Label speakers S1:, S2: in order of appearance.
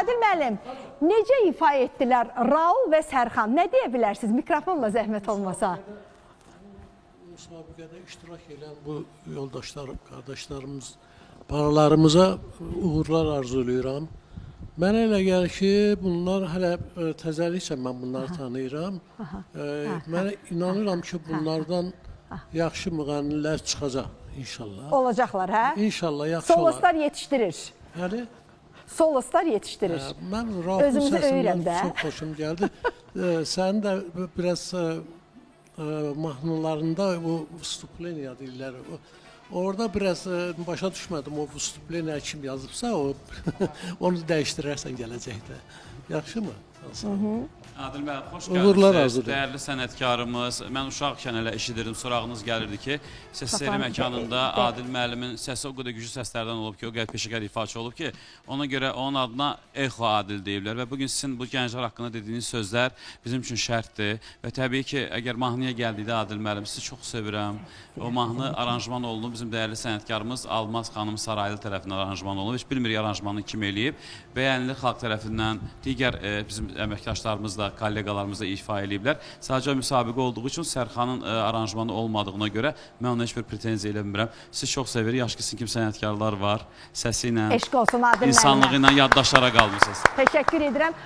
S1: Adil müəllim, necə ifa etdilər Raul və Sərxan? Nə deyə bilərsiniz? Mikrofonla zəhmət olmasa.
S2: Müsabiqədə iştirak edən bu yoldaşlar, qardaşlarımız, balalarımıza uğurlar arzulayıram. Mənə elə gəlir ki, bunlar hələ təzəlikcə mən bunları tanıyıram. Mənə inanıram ki, bunlardan yaxşı müğənnilər çıxacaq inşallah.
S1: Olacaqlar, hə?
S2: İnşallah yaxşı olar.
S1: Soloslar yetişdirir.
S2: Həli?
S1: Soloslar yetişdirir.
S2: Mən Raufun səsindən
S1: də.
S2: çox xoşum gəldi. Sənin də biraz mahnılarında bu vstupleniya deyirlər. Orada biraz başa düşmədim, o vstupleniya kim yazıbsa, onu dəyişdirərsən gələcəkdə. Yaxşı mı?
S3: Adil bəy, xoş
S2: Uğurlar
S3: gəldiniz.
S2: arzulayıram.
S3: Dəyərli sənətkarımız, mən uşaqkən elə eşidirdim, sorağınız gəlirdi ki, səs seri məkanında Adil müəllimin səsi o qədər güclü səslərdən olub ki, o qədər peşəkar ifaçı olub ki, ona görə onun adına Exo Adil deyiblər və bugün sizin bu gənclər haqqında dediyiniz sözlər bizim üçün şərtdir və təbii ki, əgər mahnıya gəldikdə Adil müəllim, sizi çox sevirəm. O mahnı aranjman olunub, bizim dəyərli sənətkarımız Almaz xanım Saraylı tərəfindən aranjman olunub, heç bilmirik aranjmanı kim eləyib, bəyənilir xalq tərəfindən, digər bizim əməkdaşlarımız da, kollegalarımız da ifa eləyiblər. Sadəcə müsabiqə olduğu üçün Sərxanın aranjmanı olmadığına görə mən ona heç bir pretenziya eləmirəm. Siz çox sevirik, yaşlı sizin kimi sənətkarlar var, səsi ilə,
S1: Eşq olsun Adil müəllimə.
S3: insanlığı ilə yaddaşlara qalmışsınız.
S1: Təşəkkür edirəm.